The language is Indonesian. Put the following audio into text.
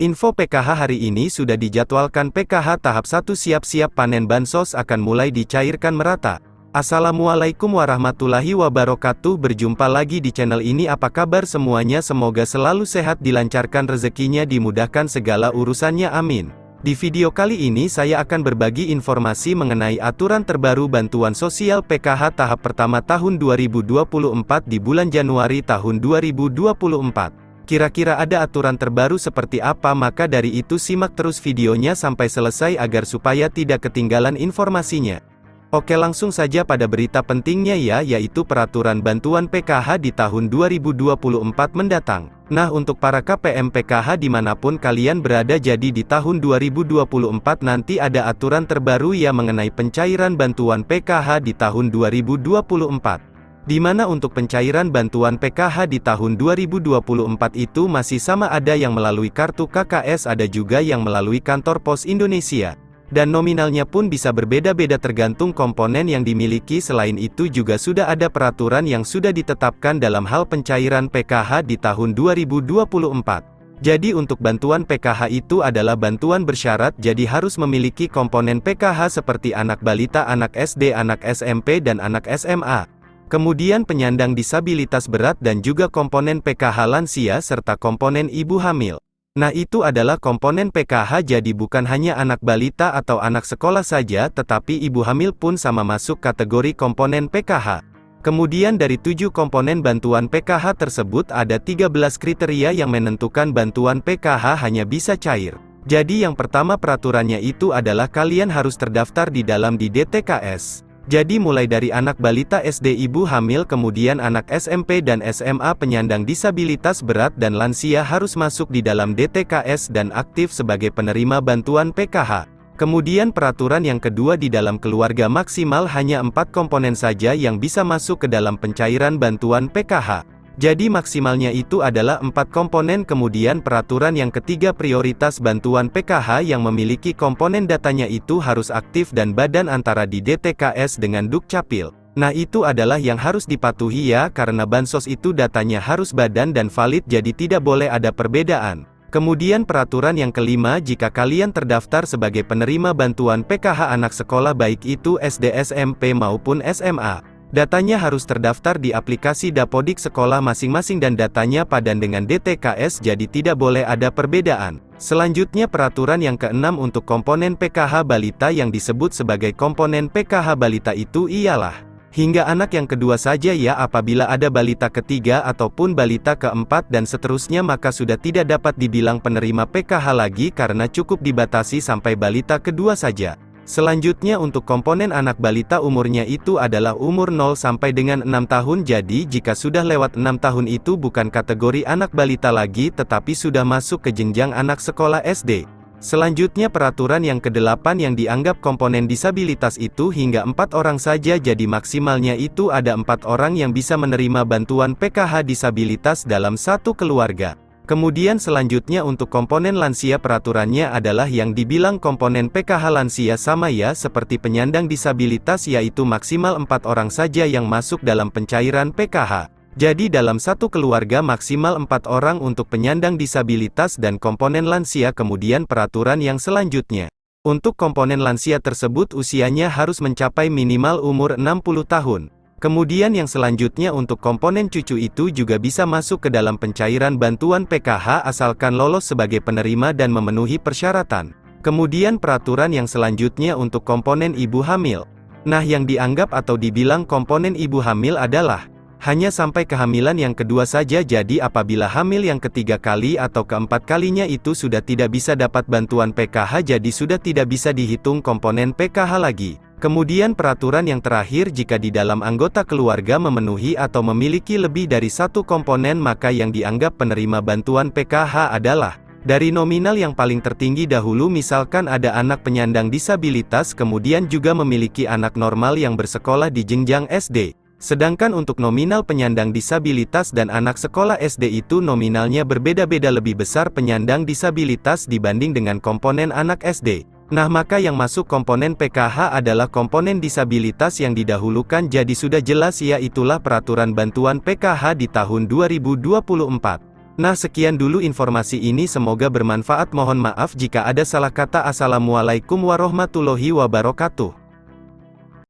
Info PKH hari ini sudah dijadwalkan PKH tahap 1 siap-siap panen bansos akan mulai dicairkan merata. Assalamualaikum warahmatullahi wabarakatuh. Berjumpa lagi di channel ini. Apa kabar semuanya? Semoga selalu sehat, dilancarkan rezekinya, dimudahkan segala urusannya, amin. Di video kali ini saya akan berbagi informasi mengenai aturan terbaru bantuan sosial PKH tahap pertama tahun 2024 di bulan Januari tahun 2024. Kira-kira ada aturan terbaru seperti apa? Maka dari itu simak terus videonya sampai selesai agar supaya tidak ketinggalan informasinya. Oke, langsung saja pada berita pentingnya yaitu peraturan bantuan PKH di tahun 2024 mendatang. Nah, untuk para KPM PKH dimanapun kalian berada, jadi di tahun 2024 nanti ada aturan terbaru mengenai pencairan bantuan PKH di tahun 2024. Di mana untuk pencairan bantuan PKH di tahun 2024 itu masih sama, ada yang melalui kartu KKS, ada juga yang melalui kantor pos Indonesia. Dan nominalnya pun bisa berbeda-beda tergantung komponen yang dimiliki. Selain itu juga sudah ada peraturan yang sudah ditetapkan dalam hal pencairan PKH di tahun 2024. Jadi untuk bantuan PKH itu adalah bantuan bersyarat, jadi harus memiliki komponen PKH seperti anak balita, anak SD, anak SMP, dan anak SMA. Kemudian penyandang disabilitas berat dan juga komponen PKH lansia serta komponen ibu hamil. Nah, itu adalah komponen PKH, jadi bukan hanya anak balita atau anak sekolah saja, tetapi ibu hamil pun sama masuk kategori komponen PKH. Kemudian dari 7 komponen bantuan PKH tersebut ada 13 kriteria yang menentukan bantuan PKH hanya bisa cair. Jadi yang pertama peraturannya itu adalah kalian harus terdaftar di dalam di DTKS. Jadi mulai dari anak balita SD, ibu hamil, kemudian anak SMP dan SMA, penyandang disabilitas berat dan lansia harus masuk di dalam DTKS dan aktif sebagai penerima bantuan PKH. Kemudian peraturan yang kedua, di dalam keluarga maksimal hanya 4 komponen saja yang bisa masuk ke dalam pencairan bantuan PKH. Jadi maksimalnya itu adalah 4 komponen. Kemudian peraturan yang ketiga, prioritas bantuan PKH yang memiliki komponen datanya itu harus aktif dan badan antara di DTKS dengan Dukcapil. Nah, itu adalah yang harus dipatuhi karena bansos itu datanya harus badan dan valid, jadi tidak boleh ada perbedaan. Kemudian peraturan yang kelima, jika kalian terdaftar sebagai penerima bantuan PKH anak sekolah baik itu SD, SMP maupun SMA, datanya harus terdaftar di aplikasi Dapodik sekolah masing-masing dan datanya padan dengan DTKS, jadi tidak boleh ada perbedaan. Selanjutnya peraturan yang keenam, untuk komponen PKH balita yang disebut sebagai komponen PKH balita itu ialah hingga anak yang kedua saja apabila ada balita ketiga ataupun balita keempat dan seterusnya maka sudah tidak dapat dibilang penerima PKH lagi karena cukup dibatasi sampai balita kedua saja. Selanjutnya untuk komponen anak balita umurnya itu adalah umur 0 sampai dengan 6 tahun, jadi jika sudah lewat 6 tahun itu bukan kategori anak balita lagi tetapi sudah masuk ke jenjang anak sekolah SD. Selanjutnya peraturan yang ke-8 yang dianggap komponen disabilitas itu hingga 4 orang saja, jadi maksimalnya itu ada 4 orang yang bisa menerima bantuan PKH disabilitas dalam satu keluarga. Kemudian selanjutnya untuk komponen lansia, peraturannya adalah yang dibilang komponen PKH lansia sama seperti penyandang disabilitas, yaitu maksimal 4 orang saja yang masuk dalam pencairan PKH. Jadi dalam satu keluarga maksimal 4 orang untuk penyandang disabilitas dan komponen lansia. Kemudian peraturan yang selanjutnya, untuk komponen lansia tersebut usianya harus mencapai minimal umur 60 tahun. Kemudian yang selanjutnya untuk komponen cucu itu juga bisa masuk ke dalam pencairan bantuan PKH asalkan lolos sebagai penerima dan memenuhi persyaratan. Kemudian peraturan yang selanjutnya untuk komponen ibu hamil. Nah, yang dianggap atau dibilang komponen ibu hamil adalah hanya sampai kehamilan yang kedua saja, jadi apabila hamil yang ketiga kali atau keempat kalinya itu sudah tidak bisa dapat bantuan PKH, jadi sudah tidak bisa dihitung komponen PKH lagi. Kemudian peraturan yang terakhir, jika di dalam anggota keluarga memenuhi atau memiliki lebih dari satu komponen maka yang dianggap penerima bantuan PKH adalah dari nominal yang paling tertinggi dahulu, misalkan ada anak penyandang disabilitas kemudian juga memiliki anak normal yang bersekolah di jenjang SD. Sedangkan untuk nominal penyandang disabilitas dan anak sekolah SD itu nominalnya berbeda-beda, lebih besar penyandang disabilitas dibanding dengan komponen anak SD. Nah, maka yang masuk komponen PKH adalah komponen disabilitas yang didahulukan, jadi sudah jelas itulah peraturan bantuan PKH di tahun 2024. Nah, sekian dulu informasi ini, semoga bermanfaat. Mohon maaf jika ada salah kata. Assalamualaikum warahmatullahi wabarakatuh.